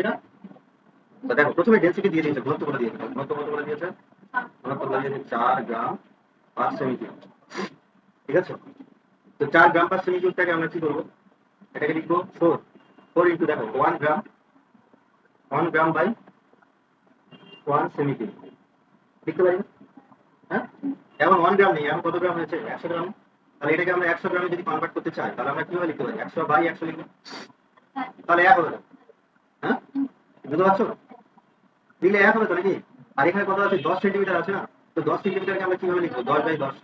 এটা? তো দেখো প্রথমে ডেন্সিটি দিয়ে দিয়েছে, ঘনত্ব বলে দিয়েছে। ঘনত্ব কত বলে দিয়েছে? ঘনত্ব বলে দিয়েছে 4 গ্রাম পার সেমি কিউব। ঠিক আছে? তো 4 গ্রাম পার সেমি কিউবটাকে আমরা কি করবো? এটাকে লিখবো 4 ইন্টু দেখো 1 গ্রাম বাই 1 সেমি কিউব লিখতে পারি না? হ্যাঁ, এখন 1 গ্রাম নেই, এখন কত গ্রাম হয়েছে? 100 গ্রাম। তাহলে এটাকে আমরা 100 গ্রামে যদি কনভার্ট করতে চাই তাহলে আমরা কিভাবে লিখতে পারি? 100/100 লিখবো, তাহলে 1 হবে না? হ্যাঁ, বুঝতে পারছো? লিখলে 1 হবে তো নাকি? আর এখানে কত আছে? 10 সেন্টিমিটার আছে না? তো 10 সেন্টিমিটারকে আমরা কিভাবে লিখবো? 10/10।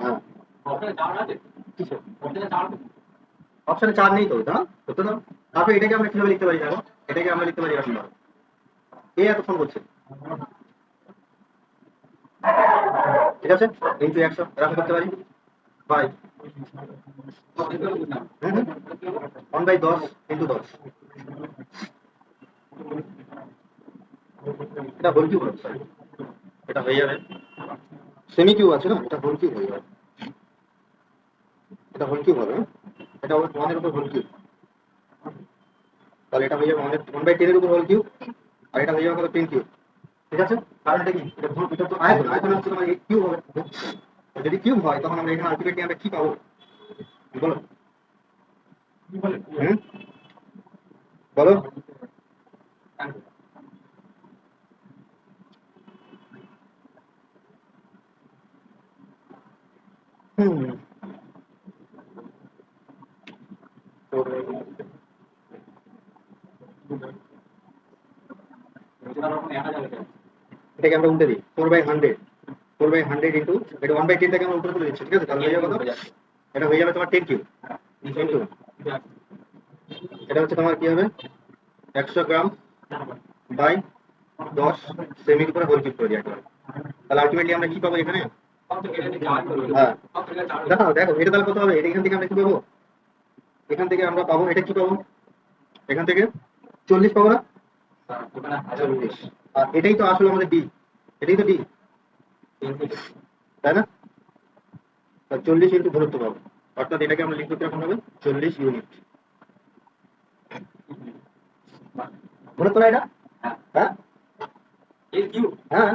হ্যাঁ, অপশনে 4 নেই তো, না করতে দাও। তারপরে এটাকে আমরা কিভাবে লিখতে পারি দেখো? এটাকে আমরা লিখতে পারি এরকম ভাবে। এতক্ষণ বলছে, ঠিক আছে, ইন্টু 100 এরকম করতে পারি বাই 1/10 ইন্টু 10। এটা হোল কিউব হবে, সরি, এটা হয়ে যাবে সেমি কিউব আছে না, এটা হোল কিউব হয়ে যাবে। এটা হোল কিউব হবে, এটা 1 এর উপর হোল কিউব, তাহলে এটা হয়ে যাবে 1/10 এর উপর হোল কিউব, আর এটা হয়ে যাবে কত? 10 কিউব। ঠিক আছে, কারণ এটা কি? এটা তো আয়তন, আয়তন হচ্ছে তোমার কিউব হবে। যদি কিউব হয় তখন আমরা এখানে আলটিমেটলি আমরা কি পাবো বলো? হুম, বলো। হুম, এটাকে আমরা উল্টে দিই 4/100, 4/100 ইন্টু এটা 1/10টাকে আমরা উপরে তুলে দিচ্ছি। ঠিক আছে, তাহলে হয়ে যাবে কত? এটা হয়ে যাবে তোমার 10 কিউব ইন্টু এটা হচ্ছে তোমার কি হবে? 100 গ্রাম বাই 10 সেমির উপরে হোল কিউব করে দিই একবার। তাহলে আলটিমেটলি আমরা কি পাবো এখানে? হ্যাঁ, দেখো দেখো এটা তাহলে কত হবে? এটা এখান থেকে আমরা কি পাবো? এখান থেকে আমরা পাবো এটা কি পাবো? এখান থেকে 40 পাবো না? 40। আর এটাই তো আসলে আমাদের ডি, এটাই তো ডি, তাই না? 40 ইন্টু ঘনত্ব পাবো, অর্থাৎ এটাকে আমরা লিখবো কিরকম হবে? 40 ইউনিট ঘনত্ব না এটা? হ্যাঁ, হ্যাঁ,